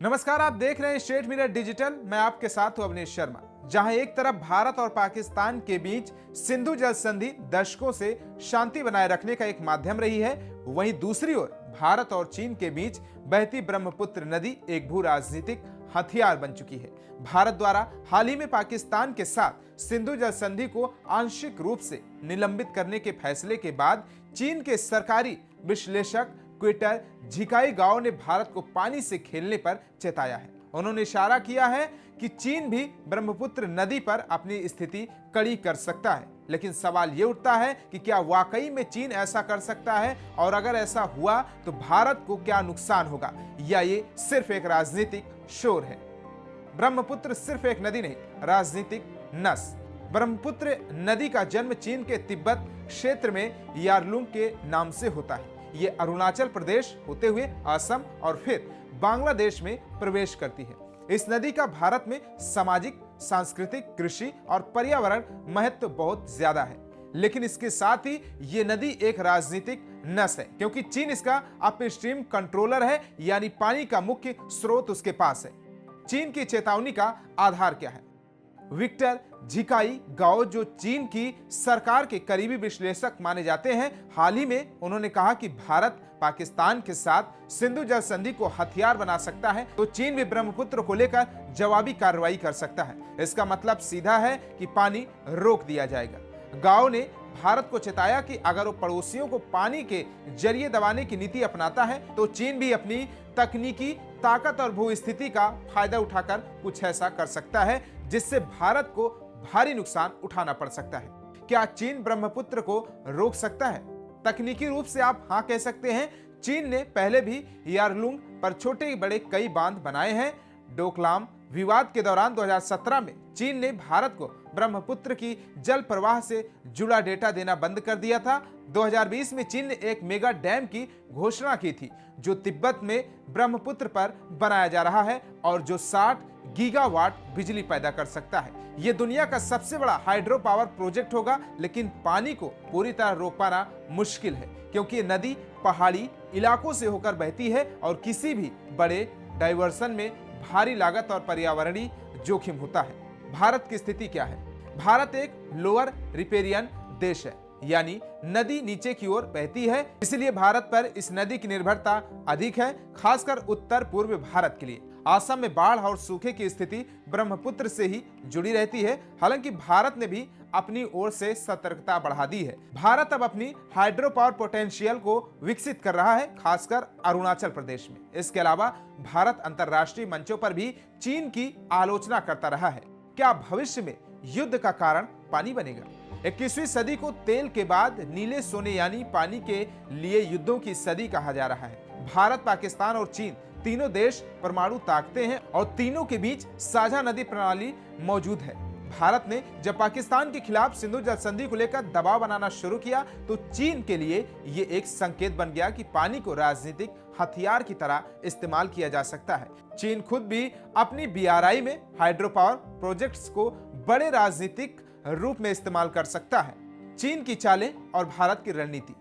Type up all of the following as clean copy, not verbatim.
नमस्कार, आप देख रहे हैं स्टेट मिरर डिजिटल। मैं आपके साथ हूं अवनीश शर्मा। जहां एक तरफ भारत और पाकिस्तान के बीच सिंधु जल संधि दशकों से शांति बनाए रखने का एक माध्यम रही है, वहीं दूसरी ओर भारत और चीन के बीच बहती ब्रह्मपुत्र नदी एक भू राजनीतिक हथियार बन चुकी है। भारत द्वारा हाल ही में पाकिस्तान के साथ सिंधु जल संधि को आंशिक रूप से निलंबित करने के फैसले के बाद चीन के सरकारी विश्लेषक ट्विटर झिकाई गाओ ने भारत को पानी से खेलने पर चेताया है। उन्होंने इशारा किया है कि चीन भी ब्रह्मपुत्र नदी पर अपनी स्थिति कड़ी कर सकता है, लेकिन सवाल ये उठता है कि क्या वाकई में चीन ऐसा कर सकता है, और अगर ऐसा हुआ तो भारत को क्या नुकसान होगा, या ये सिर्फ एक राजनीतिक शोर है। ब्रह्मपुत्र सिर्फ एक नदी नहीं, राजनीतिक नस। ब्रह्मपुत्र नदी का जन्म चीन के तिब्बत क्षेत्र में यारलुंग के नाम से होता है। ये अरुणाचल प्रदेश होते हुए असम और फिर बांग्लादेश में प्रवेश करती है। इस नदी का भारत में सामाजिक, सांस्कृतिक, कृषि और पर्यावरण महत्व बहुत ज्यादा है, लेकिन इसके साथ ही ये नदी एक राजनीतिक नस है, क्योंकि चीन इसका अपस्ट्रीम कंट्रोलर है, यानी पानी का मुख्य स्रोत उसके पास है। चीन की चेतावनी का आधार क्या है? विक्टर झिकाई गाओ, जो चीन की सरकार के करीबी विश्लेषक माने जाते हैं, हाल ही में उन्होंने कहा कि भारत पाकिस्तान के साथ सिंधु जल संधि को हथियार बना सकता है तो चीन भी ब्रह्मपुत्र को लेकर जवाबी कार्रवाई कर सकता है। इसका मतलब सीधा है कि पानी रोक दिया जाएगा। गाओ ने भारत को चेताया कि अगर वो पड़ोसियों को पानी के जरिए दबाने की नीति अपनाता है तो चीन भी अपनी तकनीकी ताकत और भू स्थिति का फायदा उठाकर कुछ ऐसा कर सकता है जिससे भारत को भारी नुकसान उठाना पड़ सकता है। क्या चीन ब्रह्मपुत्र को रोक सकता है? तकनीकी रूप से आप हाँ कह सकते हैं। चीन ने पहले भी यारलुंग पर छोटे बड़े कई बांध बनाए हैं। डोकलाम विवाद के दौरान 2017 में चीन ने भारत को ब्रह्मपुत्र की जल प्रवाह से जुड़ा डेटा देना बंद कर दिया था। 2020 में चीन ने एक मेगा डैम की घोषणा की थी जो तिब्बत में ब्रह्मपुत्र पर बनाया जा रहा है और जो 60 गीगावाट बिजली पैदा कर सकता है। यह दुनिया का सबसे बड़ा हाइड्रो पावर प्रोजेक्ट होगा, लेकिन पानी को पूरी तरह रोक पाना मुश्किल है, क्योंकि ये नदी पहाड़ी इलाकों से होकर बहती है और किसी भी बड़े डाइवर्सन में भारी लागत और पर्यावरणीय जोखिम होता है। भारत की स्थिति क्या है? भारत एक लोअर रिपेरियन देश है, यानी नदी नीचे की ओर बहती है, इसलिए भारत पर इस नदी की निर्भरता अधिक है, खासकर उत्तर पूर्व भारत के लिए। असम में बाढ़ और सूखे की स्थिति ब्रह्मपुत्र से ही जुड़ी रहती है। हालांकि भारत ने भी अपनी ओर से सतर्कता बढ़ा दी है। भारत अब अपनी हाइड्रो पावर पोटेंशियल को विकसित कर रहा है, खासकर अरुणाचल प्रदेश में। इसके अलावा भारत अंतर्राष्ट्रीय मंचों पर भी चीन की आलोचना करता रहा है। क्या भविष्य में युद्ध का कारण पानी बनेगा? 21वीं सदी को तेल के बाद नीले सोने यानी पानी के लिए युद्धों की सदी कहा जा रहा है। भारत, पाकिस्तान और चीन तीनों देश परमाणु ताकते हैं और तीनों के बीच साझा नदी प्रणाली मौजूद है। भारत ने जब पाकिस्तान के खिलाफ सिंधु जल संधि को लेकर दबाव बनाना शुरू किया तो चीन के लिए ये एक संकेत बन गया कि पानी को राजनीतिक हथियार की तरह इस्तेमाल किया जा सकता है। चीन खुद भी अपनी बीआरआई में हाइड्रो पावर प्रोजेक्ट्स को बड़े राजनीतिक रूप में इस्तेमाल कर सकता है। चीन की चालें और भारत की रणनीति।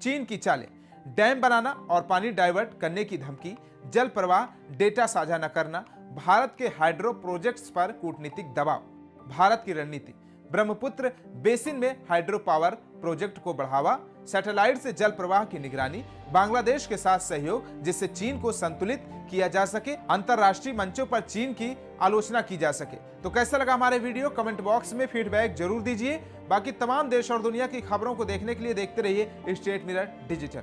चीन की चालें: डैम बनाना और पानी डाइवर्ट करने की धमकी, जल प्रवाह डेटा साझा न करना, भारत के हाइड्रो प्रोजेक्ट्स पर कूटनीतिक दबाव। भारत की रणनीति: ब्रह्मपुत्र बेसिन में हाइड्रो पावर प्रोजेक्ट को बढ़ावा, सैटेलाइट से जल प्रवाह की निगरानी, बांग्लादेश के साथ सहयोग जिससे चीन को संतुलित किया जा सके, अंतरराष्ट्रीय मंचों पर चीन की आलोचना की जा सके। तो कैसा लगा हमारे वीडियो? कमेंट बॉक्स में फीडबैक जरूर दीजिए। बाकी तमाम देश और दुनिया की खबरों को देखने के लिए देखते रहिए स्टेट मिरर डिजिटल।